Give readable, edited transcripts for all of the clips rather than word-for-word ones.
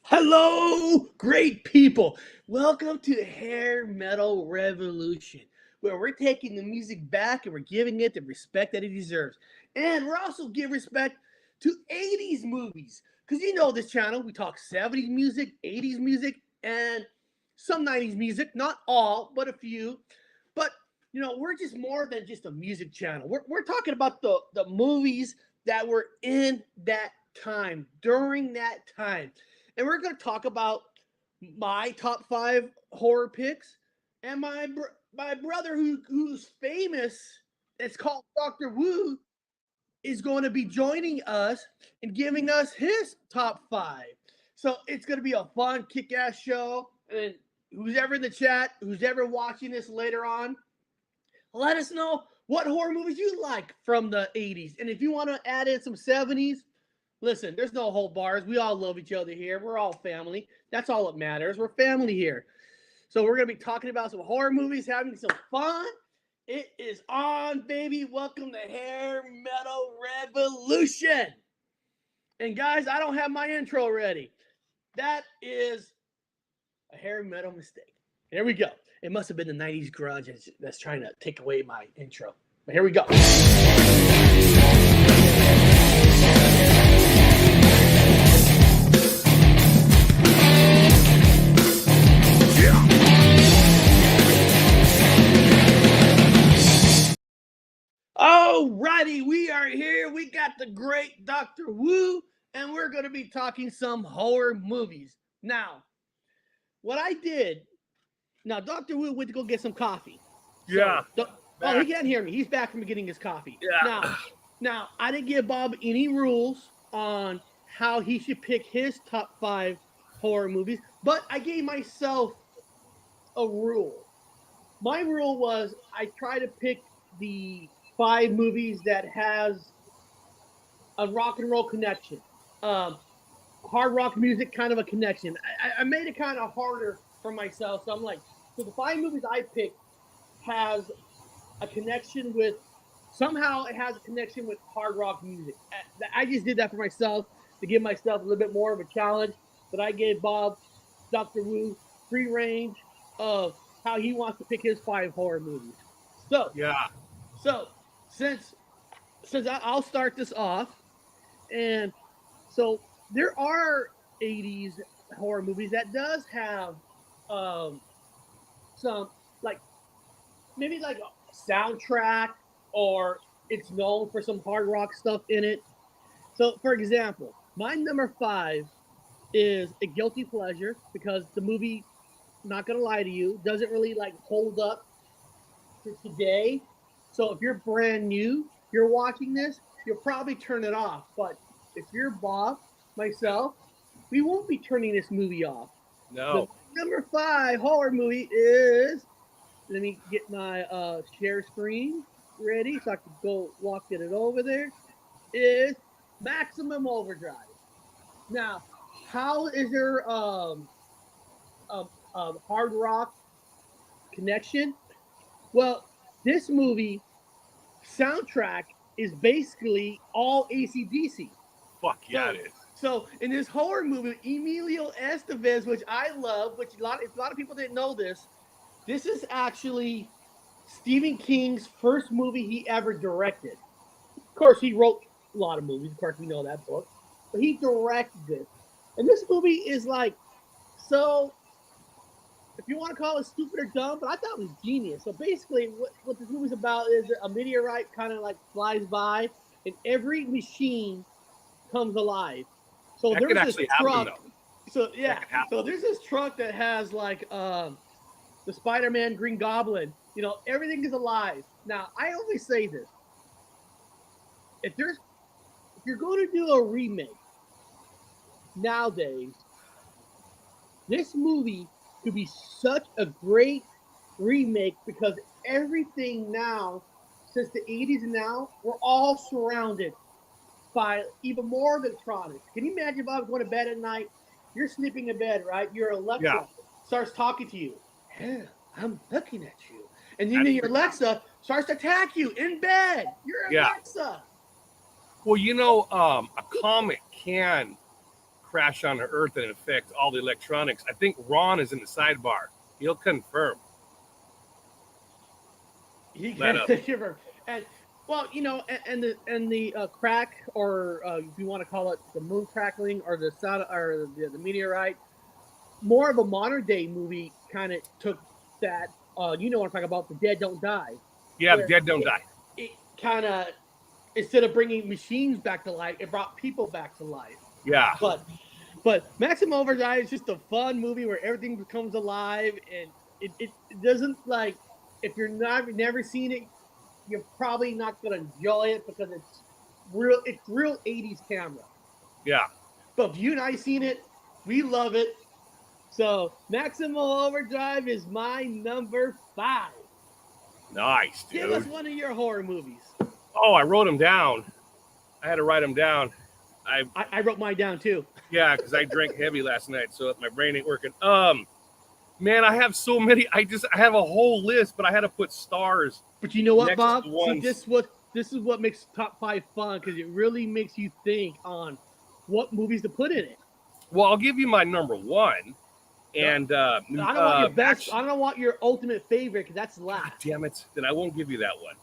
Hello, great people. Welcome to the Hair Metal Revolution, where we're taking the music back and we're giving it the respect that it deserves. And we're also giving respect to 80s movies. Because you know this channel, we talk 70s music, 80s music, and some 90s music. Not all, but a few. But, we're just more than just a music channel. We're talking about the movies that were in that time, during that time. And we're going to talk about my top five horror picks and my brother who's famous. It's called Doctor Wu is going to be joining us and giving us his top five. So it's going to be a fun, kick-ass show. And who's ever in the chat, who's ever watching this later on, let us know what horror movies you like from the 80s. And if you want to add in some 70s, listen, there's no whole bars. We all love each other here. We're all family. That's all that matters. We're family here. So we're going to be talking about some horror movies, having some fun. It is on, baby. Welcome to Hair Metal Revolution. And guys, I don't have my intro ready. That is a hair metal mistake. Here we go. It must have been the 90s grudge that's trying to take away my intro. But here we go. Alrighty, we are here. We got the great Dr. Wu, and we're going to be talking some horror movies. Now, what I did, now Dr. Wu went to go get some coffee. Yeah. Oh, he can't hear me. He's back from getting his coffee. Yeah. Now, I didn't give Bob any rules on how he should pick his top five horror movies, but I gave myself a rule. My rule was I try to pick the five movies that has a rock and roll connection, hard rock music kind of a connection. I made it kind of harder for myself, so I'm like, so the five movies I picked has a connection with, somehow it has a connection with hard rock music. I just did that for myself to give myself a little bit more of a challenge, but I gave Bob, Dr. Wu, free range of how he wants to pick his five horror movies. So since I'll start this off, and so there are 80s horror movies that does have some, like, maybe like a soundtrack, or it's known for some hard rock stuff in it. So for example, my number five is A Guilty Pleasure, because the movie, not gonna lie to you, doesn't really like hold up to today. So if you're brand new, you're watching this, you'll probably turn it off. But if you're Bob, myself, we won't be turning this movie off. No. The number five horror movie is, let me get my share screen ready so I can go walking it over there, is Maximum Overdrive. Now, how is there hard rock connection? Well, this movie soundtrack is basically all AC/DC. Fuck yeah, it is. So in this horror movie, Emilio Estevez, which I love, which a lot of people didn't know this is actually Stephen King's first movie he ever directed. Of course, he wrote a lot of movies. Of course, we know that book, but he directed it. And this movie is like, so if you want to call it stupid or dumb, but I thought it was genius. So basically, what this movie's about is a meteorite kind of like flies by, and every machine comes alive. So That there's could this actually happen, truck. though. So yeah, That could happen. so there's this truck that has like the Spider-Man, Green Goblin. Everything is alive. Now, I always say this: if you're going to do a remake nowadays, this movie could be such a great remake, because everything now, since the 80s and now, we're all surrounded by even more electronics. Can you imagine if I was going to bed at night? You're sleeping in bed, right? Your Alexa starts talking to you. Yeah, I'm looking at you. And then your Alexa starts to attack you in bed. You're Alexa. Well, a comet can crash on the earth and affect all the electronics. I think Ron is in the sidebar. He'll confirm. He Let can give her, and well, you know, and the crack, or if you want to call it the moon crackling, or the sound, or the meteorite, more of a modern day movie kind of took that. You know what I'm talking about? The Dead Don't Die. Yeah, the Where dead don't die. It kind of, instead of bringing machines back to life, it brought people back to life. Yeah. But Maximum Overdrive is just a fun movie where everything becomes alive, and it doesn't, like, if you're never seen it, you're probably not gonna enjoy it because it's real 80s camera. Yeah. But if you and I seen it, we love it. So Maximum Overdrive is my number 5. Nice, Give us dude. one of your horror movies. Oh, I wrote them down. I had to write them down. I wrote mine down too. Yeah, because I drank heavy last night, so my brain ain't working. Man, I have so many. I have a whole list, but I had to put stars. But you know what, Next Bob? ones. See, this is what makes top 5 fun, because it really makes you think on what movies to put in it. Well, I'll give you my number 1, and I don't want your best. I don't want your ultimate favorite, because that's last. Damn it! Then I won't give you that one.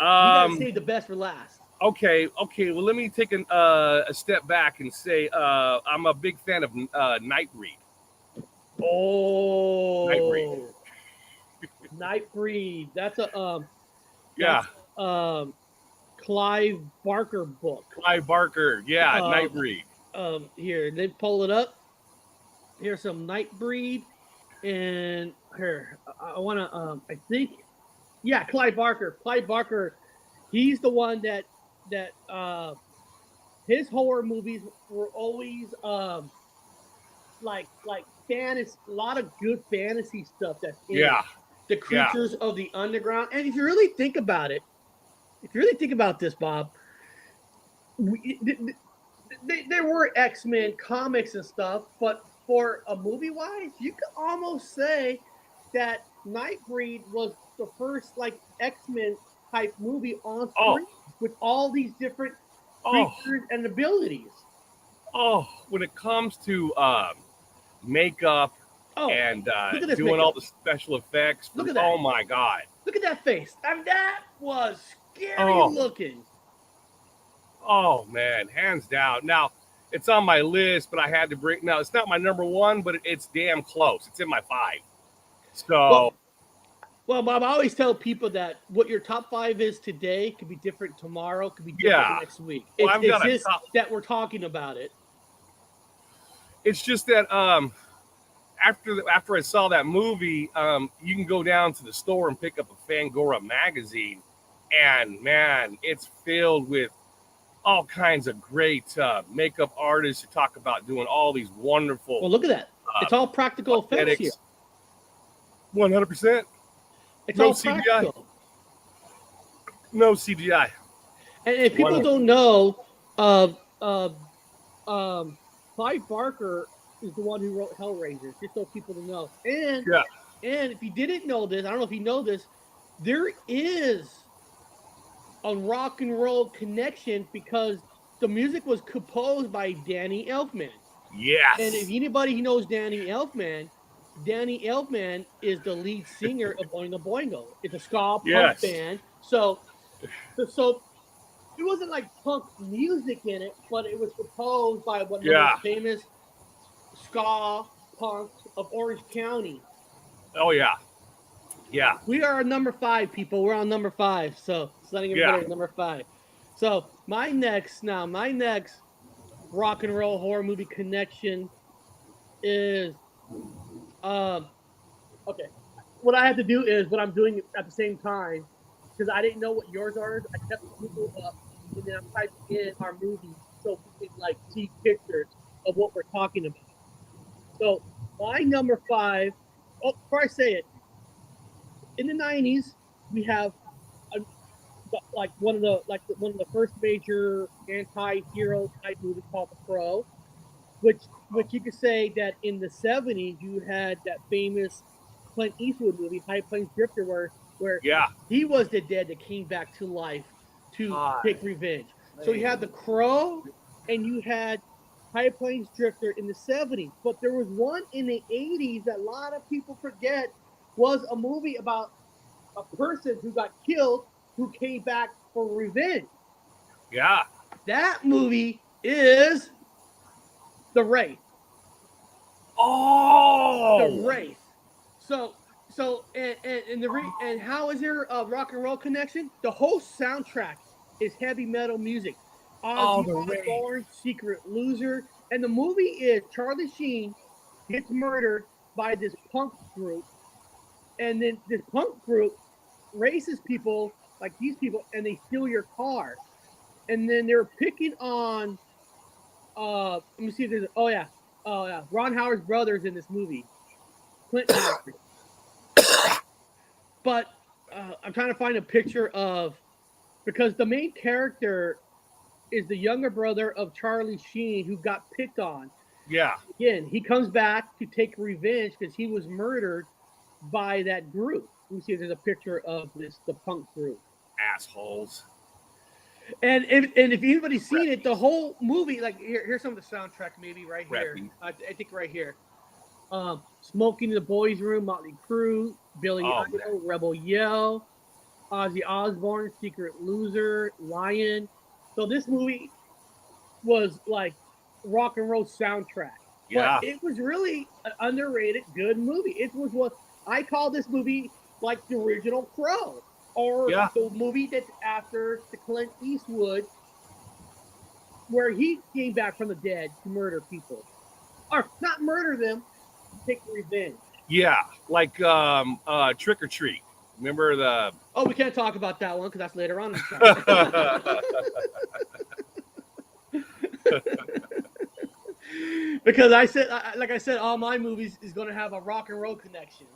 You gotta save the best for last. Okay. Well, let me take a step back and say I'm a big fan of Nightbreed. Oh, Nightbreed. Nightbreed. That's a Yeah. Clive Barker book. Clive Barker. Yeah, Nightbreed. Here, they pull it up. Here's some Nightbreed, and here I want to. I think, yeah, Clive Barker. Clive Barker. He's the one that his horror movies were always like fantasy, a lot of good fantasy stuff that's in it. The creatures of the underground. And if you really think about it, this, Bob, there were X-Men comics and stuff, but for a movie wise, you could almost say that Nightbreed was the first like X-Men type movie on screen with all these different creatures and abilities. When it comes to makeup and doing makeup. all the special effects, Look at that. Oh my God! Look at that face. And that was scary looking. Oh man, hands down. Now it's on my list, but I had to bring. Now it's not my number 1, but it's damn close. It's in my 5. So. Well, Bob, I always tell people that what your top 5 is today could be different tomorrow, could be different next week. Well, it's just that we're talking about it. It's just that after I saw that movie, you can go down to the store and pick up a Fangora magazine, and man, it's filled with all kinds of great makeup artists who talk about doing all these wonderful. Well, look at that. It's all practical effects here. 100%. It's all practical. No CGI. And if people don't know, Clive Barker is the one who wrote Hellraiser, just so people to know. And if you didn't know this, I don't know if you know this, there is a rock and roll connection because the music was composed by Danny Elfman. Yes. And if anybody who knows Danny Elfman is the lead singer of Oingo Boingo. It's a ska punk band. So it wasn't like punk music in it, but it was composed by one of the most famous ska punks of Orange County. Oh yeah. Yeah. We are on number 5, people. We're on number 5. So it's letting everybody at number 5. So my next rock and roll horror movie connection is okay. What I have to do is what I'm doing at the same time, because I didn't know what yours are. I kept Google up and then I'm typing in our movies so we can like see pictures of what we're talking about. So my number 5. Oh, before I say it, in the 90s we have one of the first major anti-hero type movies called The Crow, which you could say that in the 70s you had that famous Clint Eastwood movie, High Plains Drifter, where he was the dead that came back to life to take revenge. So you had The Crow and you had High Plains Drifter in the 70s. But there was one in the 80s that a lot of people forget was a movie about a person who got killed who came back for revenge. Yeah. That movie is The Wraith. The Oh. Wraith. So and how is there a rock and roll connection? The whole soundtrack is heavy metal music. Oh, Ozzy the Wraith. Osbourne, Secret Loser, and the movie is Charlie Sheen gets murdered by this punk group, and then this punk group races people like these people, and they steal your car, and then they're picking on let me see if there's oh yeah, Ron Howard's brothers in this movie, Clint Howard. But I'm trying to find a picture of because the main character is the younger brother of Charlie Sheen who got picked on. Yeah. Again, he comes back to take revenge because he was murdered by that group. Let me see if there's a picture of the punk group. Assholes. And if anybody's seen it, the whole movie, like here's some of the soundtrack, maybe right here. I think right here. Smoking in the Boys Room, Motley Crue, Billy Idol, Rebel Yell, Ozzy Osbourne, Secret Loser, Lion. So this movie was like rock and roll soundtrack. Yeah. But it was really an underrated, good movie. It was what I call this movie like the original Crow. Or the movie that's after the Clint Eastwood, where he came back from the dead to murder people. Or not murder them, take revenge. Yeah, like Trick or Treat. Remember the? Oh, we can't talk about that one because that's later on. Because I said, like I said, all my movies is going to have a rock and roll connection.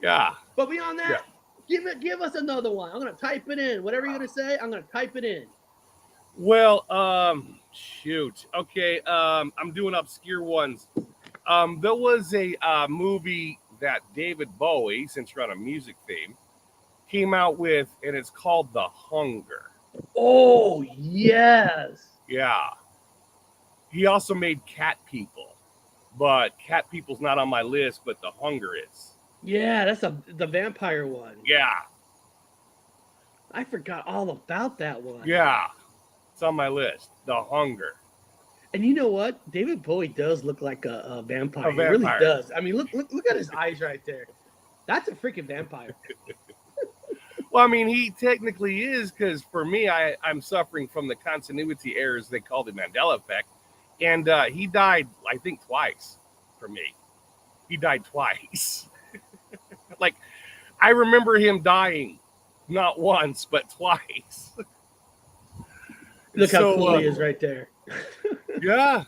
Yeah. But beyond that, give us another one. I'm going to type it in. Whatever you're going to say, I'm going to type it in. Well, shoot. Okay, I'm doing obscure ones. There was a movie that David Bowie, since you're on a music theme, came out with, and it's called The Hunger. Oh, yes. Yeah. He also made Cat People, but Cat People's not on my list, but The Hunger is. Yeah, that's the vampire one. Yeah. I forgot all about that one. Yeah. It's on my list. The Hunger. And you know what? David Bowie does look like a vampire. A vampire. He really does. I mean, look at his eyes right there. That's a freaking vampire. Well, I mean, he technically is, because for me, I'm suffering from the continuity errors they call the Mandela effect. And he died, I think, twice for me. He died twice. Like, I remember him dying not once, but twice. Look how cool he is right there. Yeah.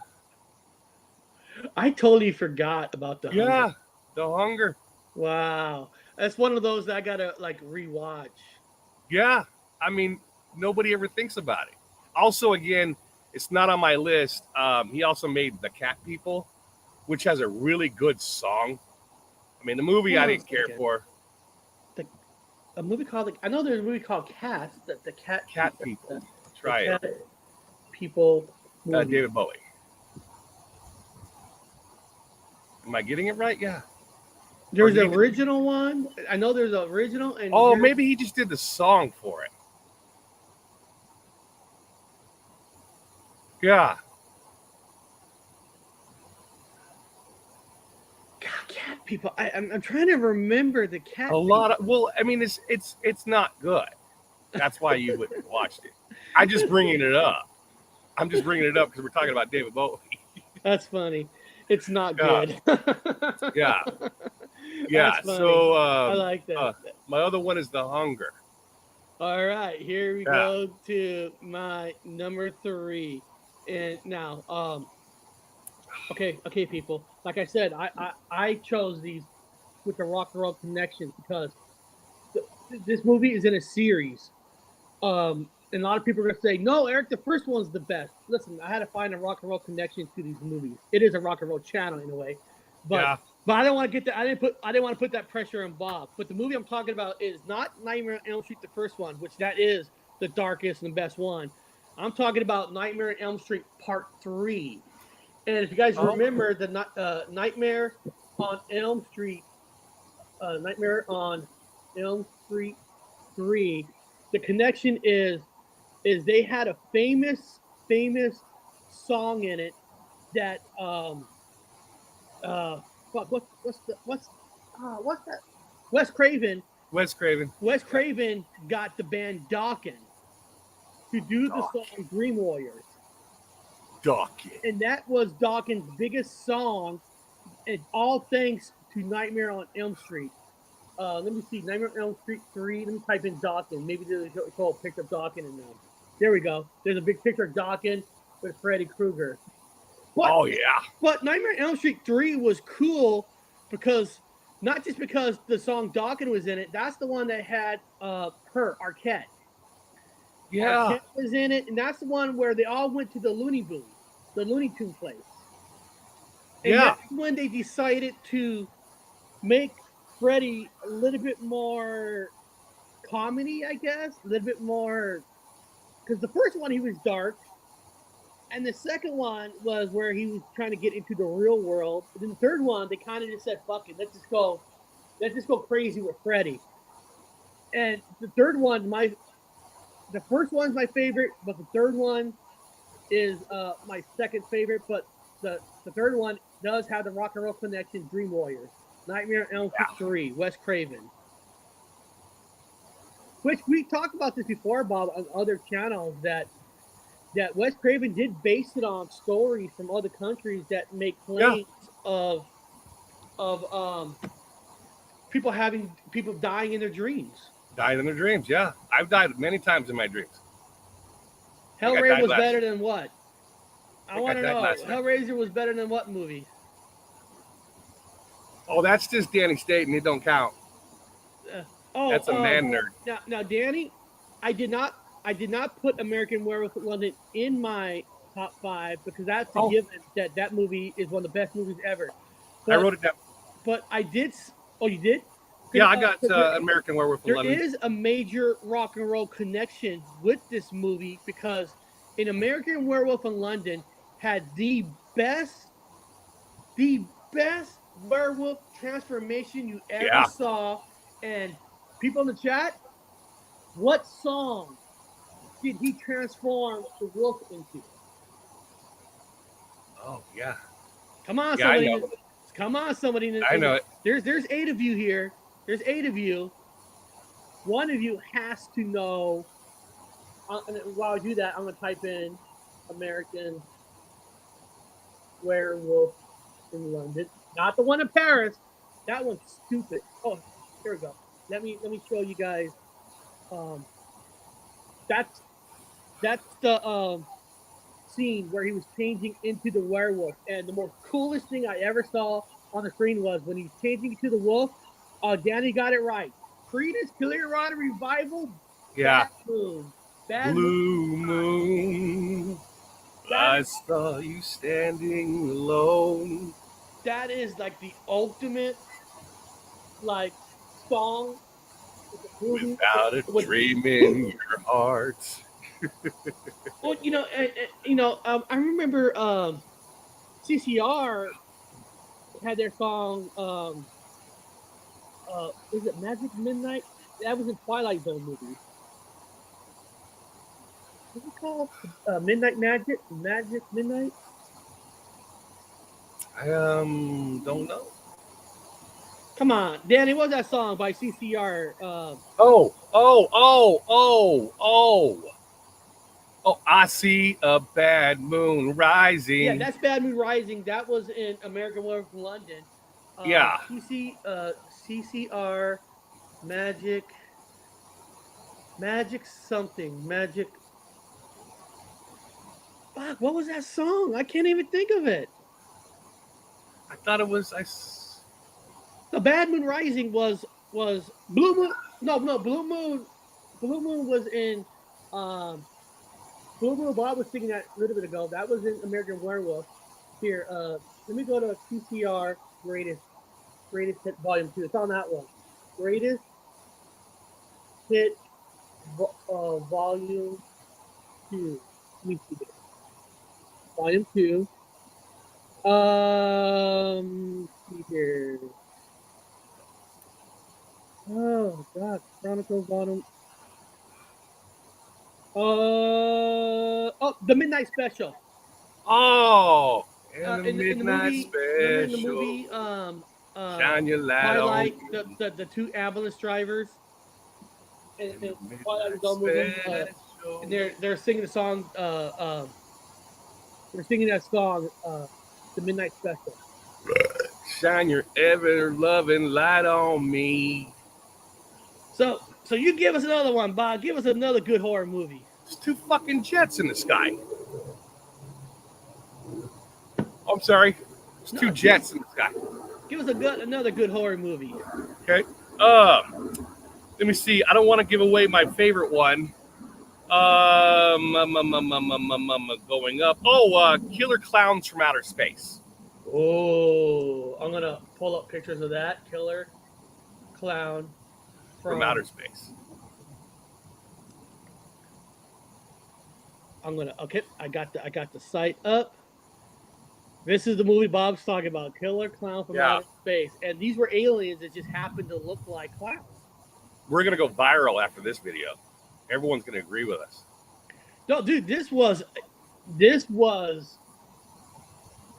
I totally forgot about the Hunger. Yeah, The Hunger. Wow. That's one of those that I got to, like, rewatch. Yeah. I mean, nobody ever thinks about it. Also, again, it's not on my list. He also made The Cat People, which has a really good song. I mean, the movie I didn't care for. A movie called, I know there's a movie called Cats. The Cat People. Try it. People. David Bowie. Am I getting it right? Yeah. There's an original one. I know there's an original. And maybe he just did the song for it. Yeah. God, Cat People. I'm trying to remember the Cat. Well, I mean, it's not good. That's why you wouldn't watched it. I'm just bringing it up. I'm just bringing it up because we're talking about David Bowie. That's funny. It's not good. Yeah. Yeah. So I like that. My other one is The Hunger. All right, here we go to my number 3. And now, okay, people. Like I said, I chose these with the rock and roll connection because this movie is in a series. And a lot of people are going to say, no, Eric, the first one's the best. Listen, I had to find a rock and roll connection to these movies. It is a rock and roll channel in a way. But I don't want to get that. I didn't want to put that pressure on Bob. But the movie I'm talking about is not Nightmare on Elm Street, the first one, which that is the darkest and best one. I'm talking about Nightmare on Elm Street Part 3. And if you guys Oh. remember the Nightmare on Elm Street, Nightmare on Elm Street 3, the connection is they had a famous song in it that uh what's that? Wes Craven. Wes Craven. Wes Craven got the band Dokken to do the Doc. song Dream Warriors. Dokken. And that was Dokken's biggest song, and all thanks to Nightmare on Elm Street. Let me see, Nightmare on Elm Street 3. Let me type in Dokken. Maybe there's a whole picture of Dokken in there. There we go. There's a big picture of Dokken with Freddy Krueger. But, Oh yeah. But Nightmare on Elm Street 3 was cool because not just because the song Dokken was in it. That's the one that had Arquette. Yeah. Arquette was in it, and that's the one where they all went to the Looney Tune place. And Yeah. that's when they decided to make Freddy a little bit more comedy, I guess, a little bit more, because the first one he was dark, and the second one was where he was trying to get into the real world. And then the third one, they kind of just said, "Fuck it, let's just go crazy with Freddy." And the third one, the first one's my favorite, but the third one is my second favorite. But the third one does have the rock and roll connection. Dream Warriors, Nightmare on Elm Street 3, Wes Craven. Which we talked about this before, Bob, on other channels, that Wes Craven did base it on stories from other countries that make claims of people dying in their dreams. Died in their dreams. Yeah, I've died many times in my dreams. Hellraiser was better than what? I want to know. last night. Hellraiser was better than what movie? Oh, that's just Danny Staten. It don't count. That's a man nerd. Now, Danny, I did not put American Werewolf in London in my top 5 because that's a given that movie is one of the best movies ever. But, I wrote it down. But I did. Oh, you did? Yeah, I got American Werewolf in London. There is a major rock and roll connection with this movie because in American Werewolf in London had the best werewolf transformation you ever saw. And people in the chat, what song did he transform the wolf into? Oh yeah. Come on, somebody. Come on, somebody. I know it. There's 8 of you here. There's 8 of you. One of you has to know. And while I do that, I'm going to type in American Werewolf in London. Not the one in Paris. That one's stupid. Oh, here we go. Let me show you guys. That's the scene where he was changing into the werewolf. And the most coolest thing I ever saw on the screen was when he's changing to the wolf. Danny got it right. Creedence Clearwater Revival. Yeah. Bad Blue Moon. I saw you standing alone. That is like the ultimate song. Without a dream in your heart. Well, I remember CCR had their song. Was it Magic Midnight? That was in Twilight Zone movie. What's it called? Midnight Magic? Magic Midnight? I don't know. Come on, Danny, what was that song by CCR? Oh, I see a bad moon rising. Yeah, that's Bad Moon Rising. That was in American Werewolf in London. Yeah. CCR, Magic something. Magic. Fuck, what was that song? I can't even think of it. I thought it was. The Bad Moon Rising was Blue Moon. No, Blue Moon. Blue Moon was in. Blue Moon. Bob was singing that a little bit ago. That was in American Werewolf. Here, let me go to CCR Greatest Hit Volume 2. It's on that one. Greatest Hit Volume 2. Let me see this. Volume 2. See here. Oh God, Chronicles Volume. The Midnight Special. Oh, and the In the midnight movie, remember in the special. movie, Shine your light Twilight, on the two ambulance drivers, and the Twilight midnight is all moving, special. and they're singing the song, they're singing that song, the Midnight Special. Shine your ever loving light on me. So you give us another one, Bob. Give us another good horror movie. There's two fucking jets in the sky. Oh, I'm sorry. There's two jets in the sky. Give us another good horror movie. Okay. Let me see. I don't want to give away my favorite one. Going up. Oh, Killer Clowns from Outer Space. Oh, I'm gonna pull up pictures of that Killer Clown from Outer Space. Okay. I got the site up. This is the movie Bob's talking about, Killer Clown from Outer Space, and these were aliens that just happened to look like clowns. We're gonna go viral after this video. Everyone's gonna agree with us. No, dude, this was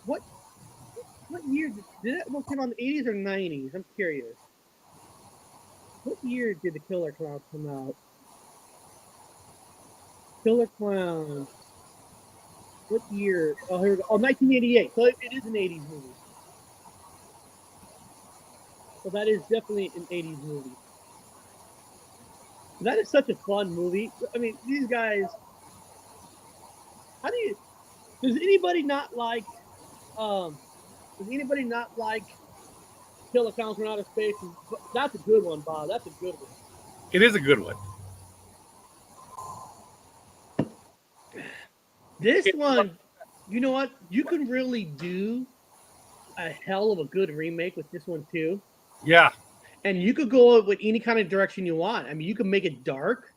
what year did that one come on, the 80s or 90s? I'm curious. What year did the Killer Clown come out? Killer Clown. What year? Oh, here we go. Oh, 1988. So it is an 80s movie. So that is definitely an 80s movie. That is such a fun movie. I mean, these guys. Does anybody not like? Does anybody not like Killer Clowns from Outer Space? That's a good one, Bob. That's a good one. It is a good one. This one, you know what? You can really do a hell of a good remake with this one too. Yeah. And you could go with any kind of direction you want. I mean, you can make it dark,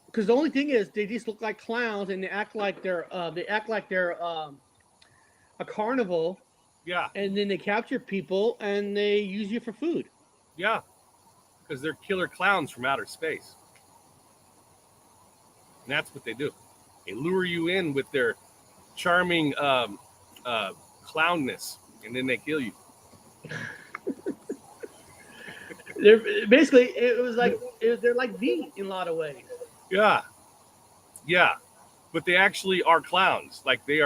because the only thing is they just look like clowns and they act like they're a carnival. Yeah. And then they capture people and they use you for food. Yeah. Because they're killer clowns from outer space. And that's what they do. They lure you in with their charming clownness, and then they kill you. They're basically, they're like me in a lot of ways. Yeah. But they actually are clowns. Like they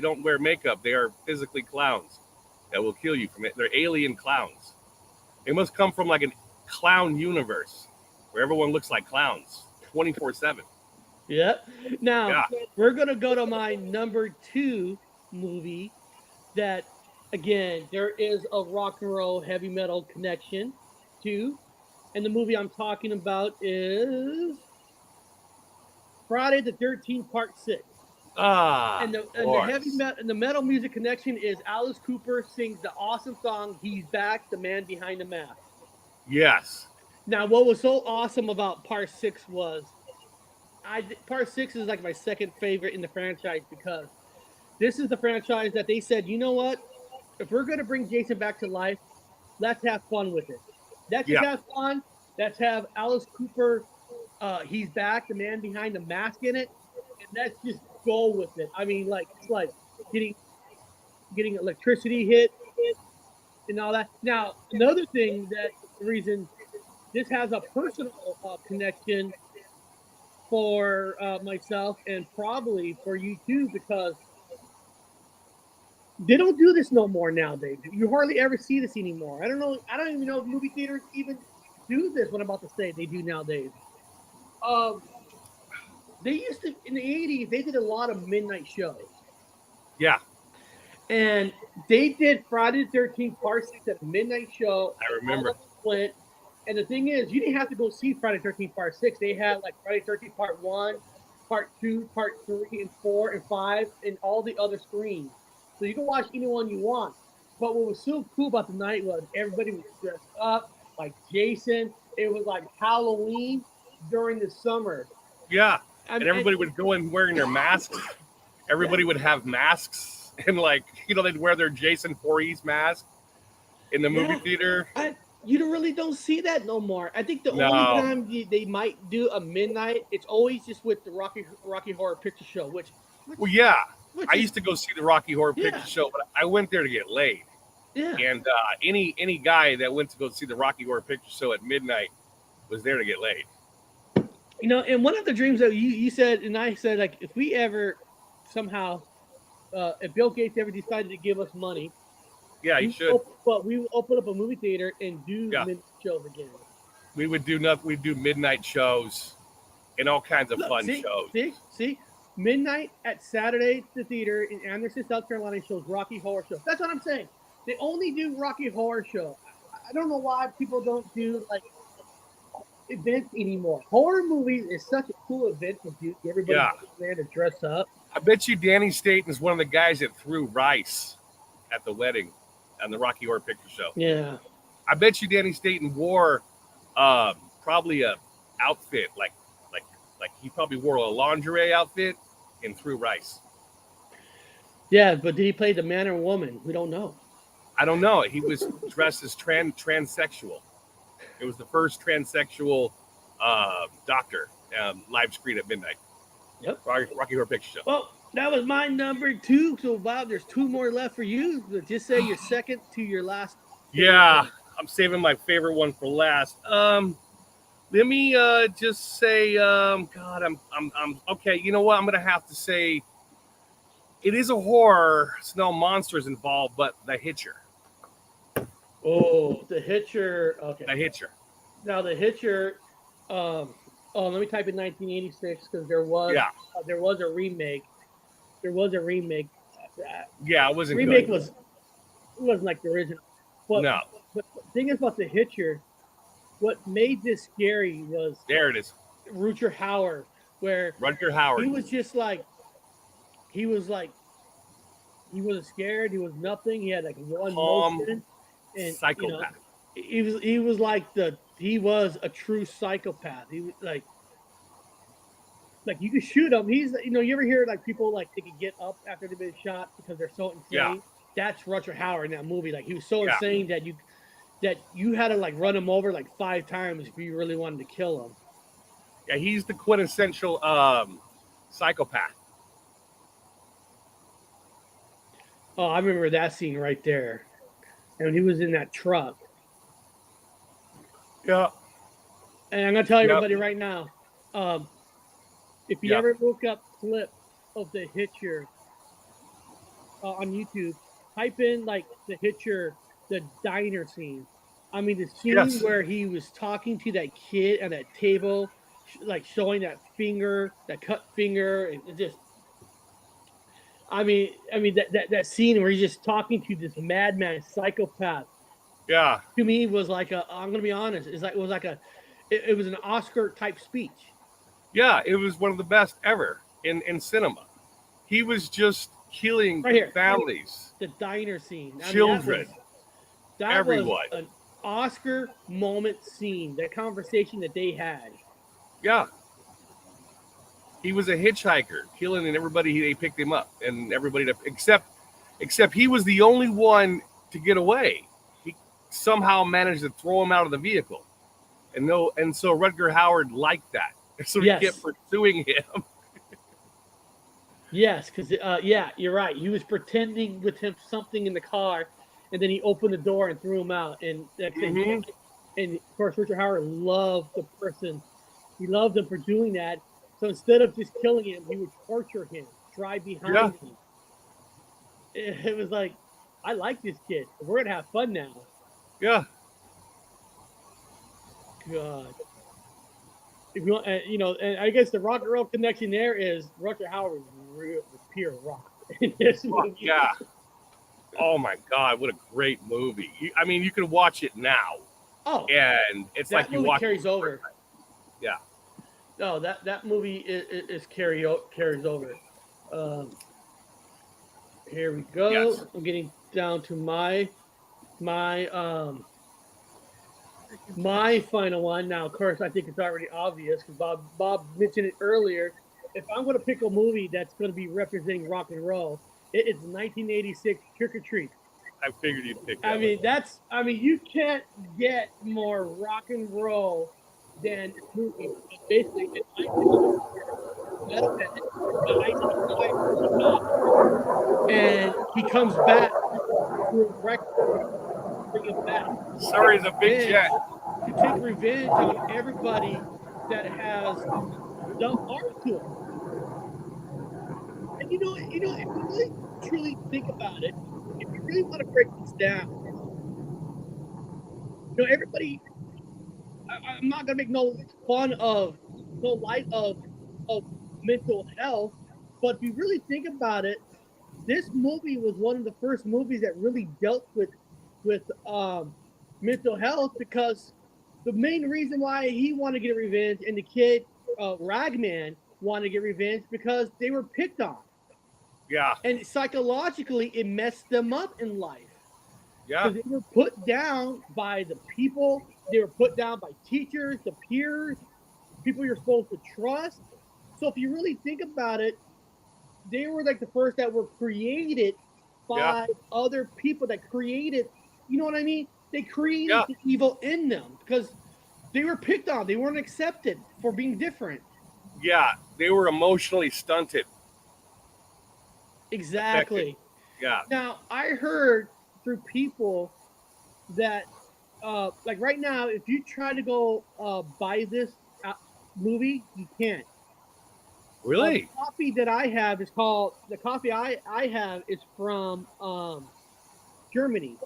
don't wear makeup. They are physically clowns that will kill you from it. They're alien clowns. They must come from like a clown universe where everyone looks like clowns 24/7. Yep. Now we're gonna go to my number 2 movie. That again, there is a rock and roll heavy metal connection to, and the movie I'm talking about is Friday the 13th Part 6. And the heavy metal and the metal music connection is Alice Cooper sings the awesome song "He's Back, the Man Behind the Mask." Yes. Now, what was so awesome about Part 6 was, Part 6 is like my second favorite in the franchise, because this is the franchise that they said, you know what? If we're going to bring Jason back to life, let's have fun with it. Let's just have fun. Let's have Alice Cooper, he's back, the man behind the mask in it, and let's just go with it. I mean, like, it's like getting electricity hit and all that. Now, another thing that the reason this has a personal connection for myself and probably for you too, because they don't do this no more nowadays. You hardly ever see this anymore. I don't know. I don't even know if movie theaters even do this. What I'm about to say, they do nowadays. They used to, in the 80s, they did a lot of midnight shows. Yeah. And they did Friday the 13th Part 6 at a midnight show. I remember. Went. And the thing is, you didn't have to go see Friday the 13th Part 6. They had like Friday the 13th Part 1, Part 2, Part 3, and 4, and 5, and all the other screens. So you can watch any one you want. But what was so cool about the night was everybody was dressed up like Jason. It was like Halloween during the summer. Yeah. and everybody would go in wearing their masks. Everybody would have masks, and like they'd wear their Jason Voorhees mask in the movie theater. You really don't see that no more. I think the only time they might do a midnight, it's always just with the Rocky Horror Picture Show. Which I used to go see the Rocky Horror Picture Show, but I went there to get laid. Yeah. And any guy that went to go see the Rocky Horror Picture Show at midnight was there to get laid. And one of the dreams that you said, and I said, like, if we ever somehow, if Bill Gates ever decided to give us money, he should. But we would open up a movie theater and do midnight shows again. We would do nothing. We'd do midnight shows and all kinds of fun shows. See, midnight at Saturday the theater in Anderson, South Carolina shows Rocky Horror Show. That's what I'm saying. They only do Rocky Horror Show. I don't know why people don't do like events anymore. Horror movies is such a cool event to do. Everybody there to dress up. I bet you Danny Staten is one of the guys that threw rice at the wedding on the Rocky Horror Picture Show. Yeah. I bet you Danny Staten wore probably a outfit like he probably wore a lingerie outfit and threw rice. Yeah, but did he play the man or woman? We don't know. I don't know. He was dressed as transsexual. It was the first transsexual doctor live screen at midnight. Yep. Rocky Horror Picture Show. Well, that was my number 2. So, Bob, there's 2 more left for you. Just say your second to your last. Yeah, I'm saving my favorite one for last. Let me just say, God, I'm okay. You know what? I'm gonna have to say, it is a horror. It's no monsters involved, but The Hitcher. Oh, The Hitcher. Okay. The Hitcher. Now, The Hitcher. Let me type in 1986 because there was a remake. There was a remake. Yeah, it wasn't remake good. It wasn't like the original. But, no. But the thing is about The Hitcher, what made this scary was there it is. Rutger Hauer, where Rutger Hauer. He was just like he wasn't scared. He was nothing. He had like one motion. And psychopath. He was a true psychopath. He was like you could shoot him. He's you ever hear like people like they could get up after they've been shot because they're so insane. Yeah. That's Rutger Hauer in that movie. Like he was so insane that you had to like run him over like 5 times if you really wanted to kill him. Yeah, he's the quintessential psychopath. Oh, I remember that scene right there. And he was in that truck. Yeah. And I'm gonna tell everybody right now, if you ever look up clip of The Hitcher on YouTube, type in like The Hitcher, the diner scene. I mean, the scene where he was talking to that kid at that table, like showing that finger, that cut finger, and just. I mean that scene where he's just talking to this madman psychopath. Yeah. To me, was like I'm gonna be honest. It was an Oscar type speech. Yeah, it was one of the best ever in cinema. He was just killing families. The diner scene. Children. Everyone. Was an Oscar moment scene. That conversation that they had. Yeah. He was a hitchhiker, killing everybody. They picked him up, and everybody except he was the only one to get away. He somehow managed to throw him out of the vehicle, and so Rutger Hauer liked that, so he kept pursuing him. Yes, because you're right. He was pretending with him something in the car, and then he opened the door and threw him out. And and of course, Rutger Hauer loved the person. He loved him for doing that. So instead of just killing him, he would torture him, drive behind him. It was like, I like this kid. We're gonna have fun now. Yeah. God. If you want, and I guess the rock and roll connection there is Rutger Hauer was pure rock in this movie. Yeah. Oh my God, what a great movie! I mean, you can watch it now. Oh. And it's like you watch. Carries over. Yeah. No, that movie is carries over. Here we go. Yes. I'm getting down to my final one. Now, of course, I think it's already obvious because Bob mentioned it earlier. if I'm going to pick a movie that's going to be representing rock and roll, it's 1986 Trick or Treat. I figured you'd pick that. I mean, you can't get more rock and roll than this movie. Basically, it's metalhead, and he comes back through record, bring him back. Sorry, it's a big jet. To take revenge on everybody that has done art to him. And you know, if you really truly think about it, if you really want to break this down, you know, everybody. I'm not gonna make no light of mental health, but if you really think about it, this movie was one of the first movies that really dealt with mental health, because the main reason why he wanted to get revenge and the kid Ragman wanted to get revenge because they were picked on. Yeah. And psychologically, it messed them up in life. Yeah. Because they were put down by the people. They were put down by teachers, the peers, people you're supposed to trust. So if you really think about it, they were like the first that were created by other people that created, you know what I mean? They created the evil in them because they were picked on. They weren't accepted for being different. Yeah, they were emotionally stunted. Exactly. Affected. Yeah. Now, I heard through people that, like right now, if you try to go buy this movie, you can't. Really? The copy that I have is called, the copy I have is from Germany.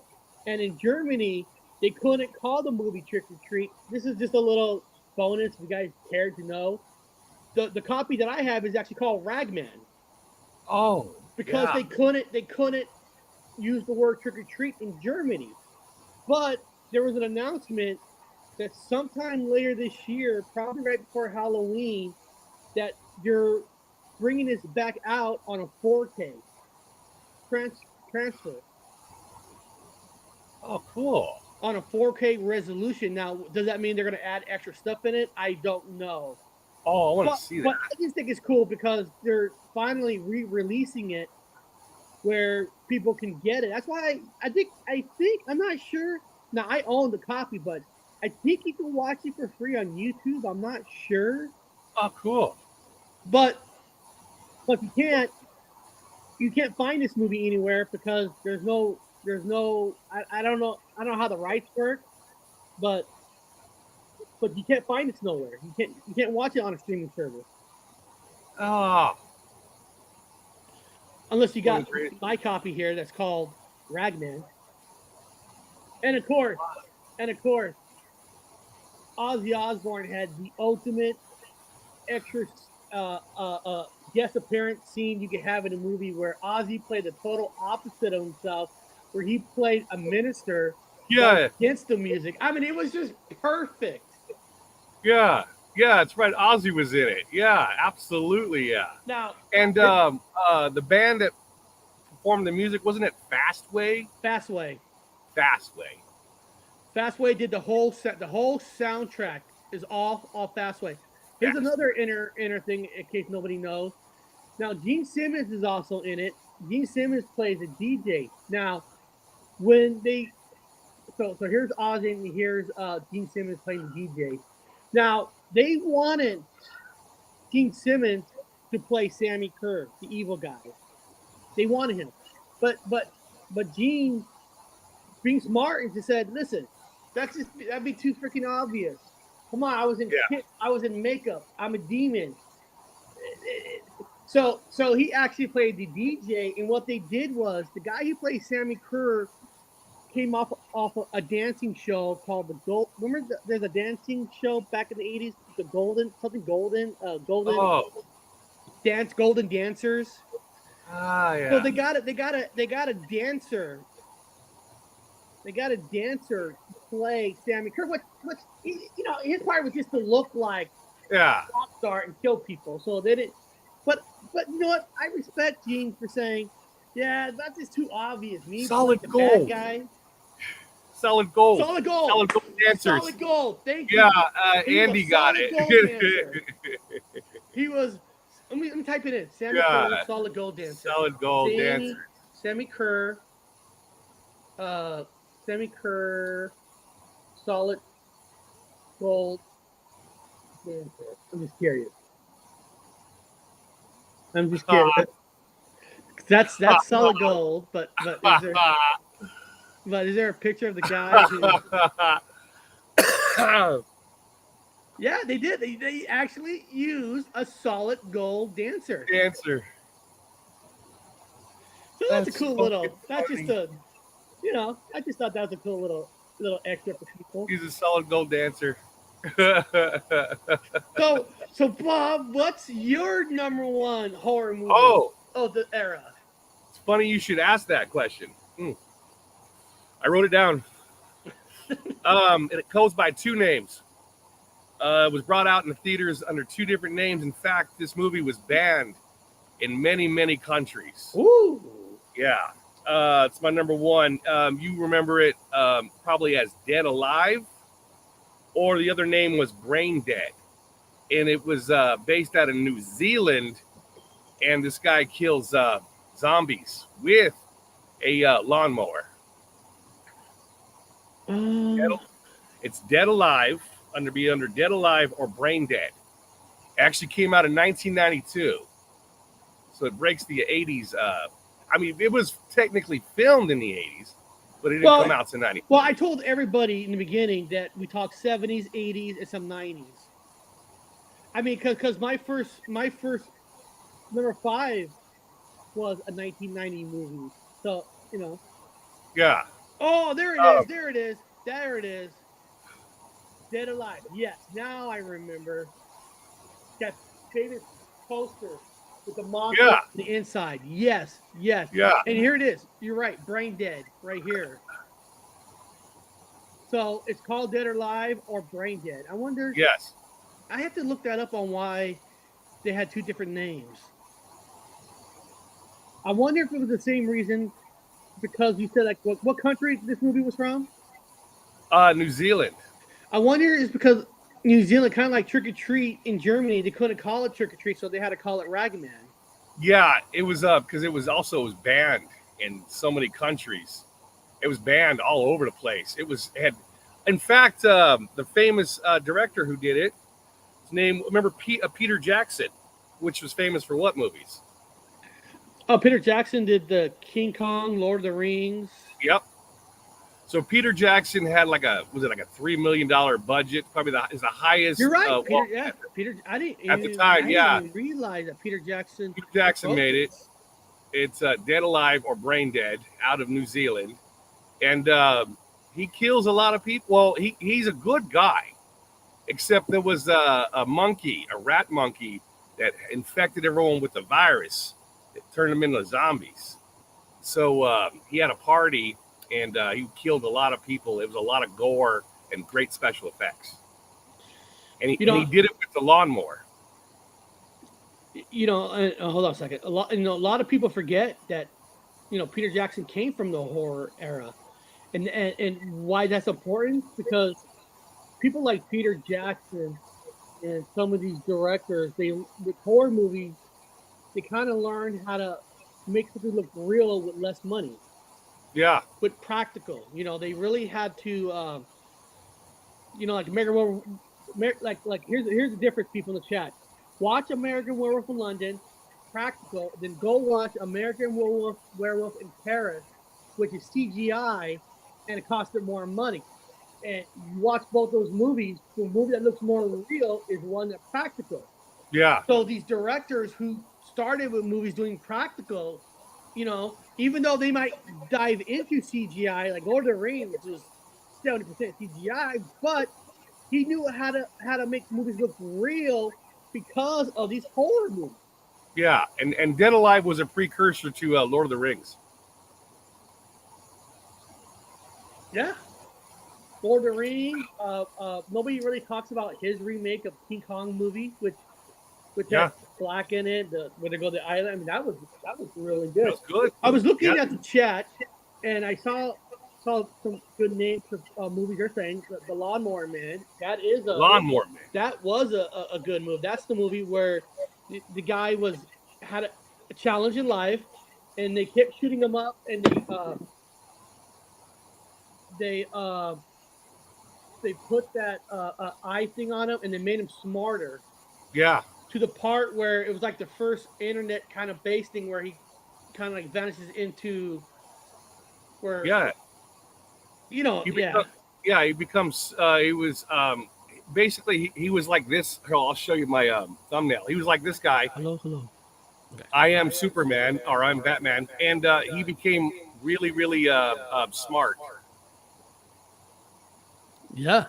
And in Germany, they couldn't call the movie Trick or Treat. This is just a little bonus if you guys cared to know. The copy that I have is actually called Ragman. Oh. Because they couldn't use the word trick or treat in Germany. But there was an announcement that sometime later this year, probably right before Halloween, that you're bringing this back out on a 4K transfer. Oh, cool. On a 4K resolution. Now, does that mean they're going to add extra stuff in it? I don't know. Oh, I want to see that. But I just think it's cool because they're finally re-releasing it where people can get it. That's why I think I'm not sure. Now I own the copy, but I think you can watch it for free on YouTube. I'm not sure. Oh, cool. But you can't find this movie anywhere because there's no I don't know how the rights work, but you can't find this nowhere. You can't watch it on a streaming service. Oh. Unless you got my copy here that's called Ragman. And of course, Ozzy Osbourne had the ultimate extra guest appearance scene you could have in a movie where Ozzy played the total opposite of himself, where he played a minister against the music. I mean, it was just perfect. Yeah, that's right. Ozzy was in it. Yeah, absolutely. Yeah. Now, and the band that performed the music, wasn't it Fastway? Fastway did the whole set. The whole soundtrack is all Fastway. Here's another inner thing in case nobody knows. Now, Gene Simmons is also in it. Gene Simmons plays a DJ. Now, when they so here's Ozzy and here's Gene Simmons playing the DJ. Now, they wanted Gene Simmons to play Sammy Kerr, the evil guy. They wanted him. But Gene, being smart, and just said, listen, that'd be too freaking obvious. Come on, I was in makeup. I'm a demon. So he actually played the DJ, and what they did was the guy who plays Sammy Kerr came off of a dancing show called the Gold. Remember, there's a dancing show back in the 80s, the Golden Golden Dancers. Ah, yeah. So they got a dancer. They got a dancer to play Sammy Kerr. Which his part was just to look like a rock star and kill people. So they didn't. But you know what? I respect Gene for saying, yeah, that's just too obvious. Me, solid bad gold. guy. Solid gold. Solid gold. Solid gold dancers. Solid gold. Thank you. Yeah, Andy got it. He was Let me type it in. Sammy Yeah. Kerr, Solid Gold Dancer. Solid Gold Dancer. Sammy Kerr, Solid Gold Dancer. I'm just curious. That's solid gold, but is there a picture of the guy who? Yeah, they did. They actually used a solid gold dancer. So that's a cool little. That's just a, I just thought that was a cool little extra for people. He's a solid gold dancer. So Bob, what's your number one horror movie? The era. It's funny you should ask that question. I wrote it down. And it goes by two names. It was brought out in the theaters under two different names. In fact, this movie was banned in many, many countries. Ooh. Yeah. It's my number one. You remember it probably as Dead Alive, or the other name was Brain Dead. And it was based out of New Zealand. And this guy kills zombies with a lawnmower. It's Dead Alive, under Dead Alive or Brain Dead. It actually came out in 1992. So it breaks the 80s. I mean, it was technically filmed in the 80s, but it didn't come out to 90. Well, I told everybody in the beginning that we talked 70s, 80s, and some 90s. I mean, because my first number 5 was a 1990 movie. So, Yeah. Oh, there it is. There it is. Dead Alive. Yes, now I remember. That famous poster with the monster on the inside. Yes. Yeah. And here it is. You're right. Brain Dead right here. So it's called Dead or Alive or Brain Dead. I wonder. Yes. I have to look that up on why they had two different names. I wonder if it was the same reason because you said, like, what country this movie was from? New Zealand. I wonder it's because New Zealand, kind of like Trick or Treat in Germany, they couldn't call it Trick or Treat, so they had to call it Ragaman. Yeah, it was because it was banned in so many countries. It was banned all over the place. In fact, the famous director who did it, his name, remember Peter Jackson, which was famous for what movies? Oh, Peter Jackson did the King Kong, Lord of the Rings. Yep. So Peter Jackson had like a $3 million budget, probably the highest. You're right, Peter. I didn't even realize that Peter Jackson made it. It's Dead Alive or Brain Dead out of New Zealand, and he kills a lot of people. Well, he's a good guy, except there was a rat monkey that infected everyone with the virus. It turned them into zombies. So he had a party. And he killed a lot of people. It was a lot of gore and great special effects. And he did it with the lawnmower. Hold on a second. A lot of people forget that, Peter Jackson came from the horror era, and why that's important because people like Peter Jackson and some of these directors, with horror movies, they kind of learned how to make something look real with less money. Yeah. With practical, they really had to, like American Werewolf. Like here's the difference, people in the chat. Watch American Werewolf in London, practical. Then go watch American Werewolf in Paris, which is CGI, and it costed more money. And you watch both those movies. The movie that looks more real is one that's practical. Yeah. So these directors who started with movies doing practical, even though they might dive into CGI, like Lord of the Rings, which was 70% CGI, but he knew how to make movies look real because of these horror movies. Yeah, and Dead Alive was a precursor to Lord of the Rings. Yeah. Lord of the Rings. Nobody really talks about his remake of King Kong movie, with that black in it, where they go to the island. I mean, that was really good. That was good. I was looking at the chat, and I saw some good names of movies. They're saying the Lawnmower Man. That is a Lawnmower Man. That was a good move. That's the movie where the guy had a challenge in life, and they kept shooting him up, and they they put that eye thing on him, and they made him smarter Yeah. to the part where it was like the first internet kind of base thing where he kind of like vanishes into where Yeah. He yeah. become, yeah, he becomes he was basically he was like this. Here, I'll show you my thumbnail. He was like this guy. Hello. Okay. I am Superman or I'm Batman, and he became really, really smart. Yeah.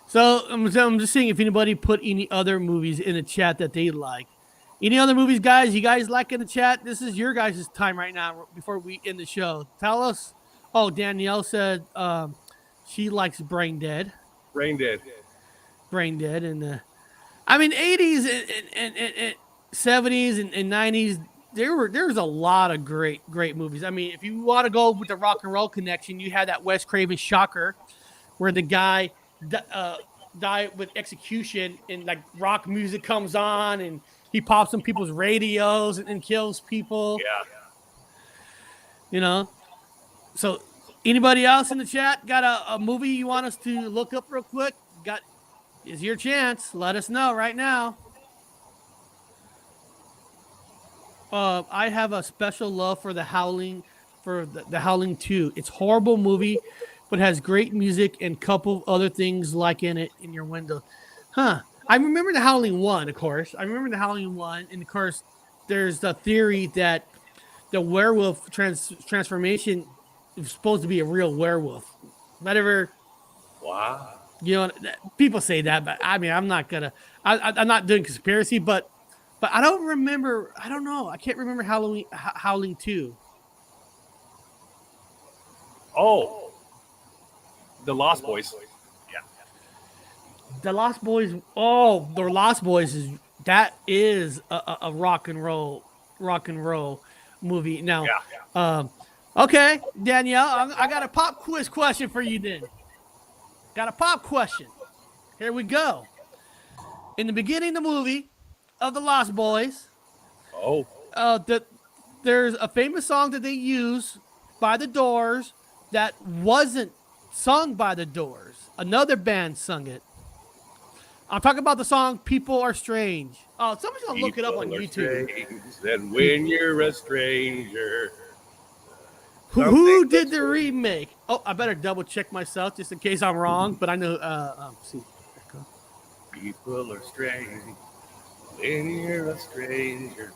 So I'm just seeing if anybody put any other movies in the chat that they like. Any other movies, guys? You guys like in the chat? This is your guys' time right now before we end the show. Tell us. Oh, Danielle said she likes Brain Dead. Brain Dead. Brain Dead, and I mean 80s and 70s and 90s. There's a lot of great movies. I mean, if you want to go with the rock and roll connection, you had that Wes Craven Shocker, where the guy died with execution, and like rock music comes on, and he pops on people's radios and kills people. Yeah. You know. So, anybody else in the chat got a movie you want us to look up real quick? Is your chance. Let us know right now. I have a special love for The Howling, the Howling 2. It's a horrible movie, but has great music and couple other things like in it in your window. Huh. I remember The Howling 1, of course. And of course, there's the theory that the werewolf transformation is supposed to be a real werewolf. Whatever. Wow. People say that, but I mean, I'm not doing conspiracy, but I don't remember. I don't know. I can't remember Howling 2. Oh, the Lost Boys. Yeah. The Lost Boys. Oh, the Lost Boys is a rock and roll movie. Now, Yeah. Okay, Danielle, I got a pop quiz question for you then. Got a pop question. Here we go. In the beginning of the movie of the Lost Boys, Oh. there's a famous song that they use by the Doors that wasn't sung by the Doors. Another band sung it. I'm talking about the song "People Are Strange." Oh, somebody's gonna look it up on YouTube. And when you're a stranger. Who did the remake? Oh, I better double check myself just in case I'm wrong. But I know. See. People are strange when you're a stranger.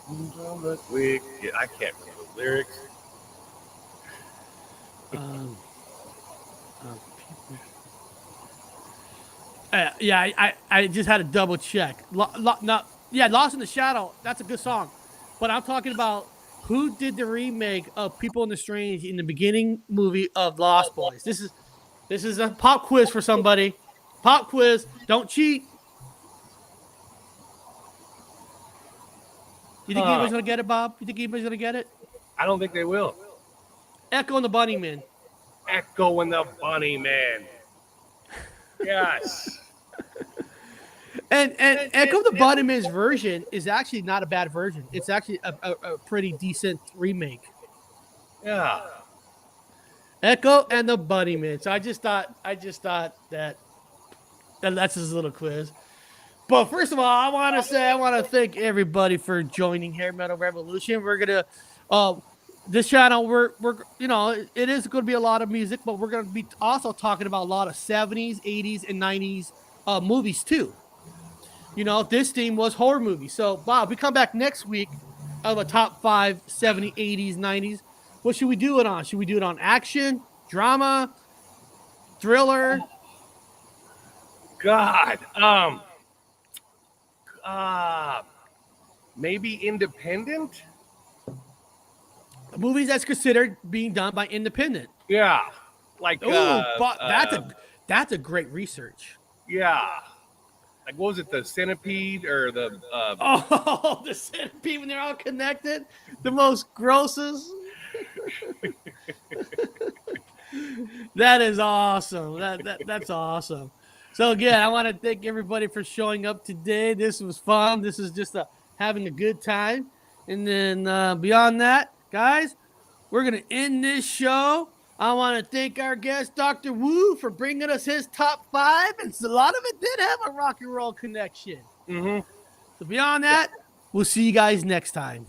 From the quick. Yeah, I can't remember the lyrics. Yeah, I just had to double check. Lost in the Shadow. That's a good song, but I'm talking about who did the remake of People in the Strange in the beginning movie of Lost Boys. This is a pop quiz for somebody. Pop quiz. Don't cheat. You think anybody's gonna get it, Bob? You think anybody's gonna get it? I don't think they will. Echo and the Bunnymen. Echo and the Bunnymen. Yes. And Echo the Bunnymen's version is actually not a bad version. It's actually a pretty decent remake. Yeah. Echo and the Bunnymen. So I just thought that that's his little quiz. But first of all, I want to thank everybody for joining Hair Metal Revolution. We're gonna this channel we're it is going to be a lot of music, but we're going to be also talking about a lot of 70s, 80s, and 90s movies too. This theme was horror movies. So, Bob, we come back next week of a top 5 70s, 80s, 90s. What should we do it on? Should we do it on action, drama, thriller? God. Maybe independent? Movies that's considered being done by independent. Yeah. Like that's a great research. Yeah. Like, what was it, the Centipede or the the Centipede when they're all connected? The most grossest. That is awesome. That's awesome. So again, I want to thank everybody for showing up today. This was fun. This is just having a good time. And then beyond that, guys, we're going to end this show. I want to thank our guest, Dr. Wu, for bringing us his top 5. And a lot of it did have a rock and roll connection. Mm-hmm. So beyond that, we'll see you guys next time.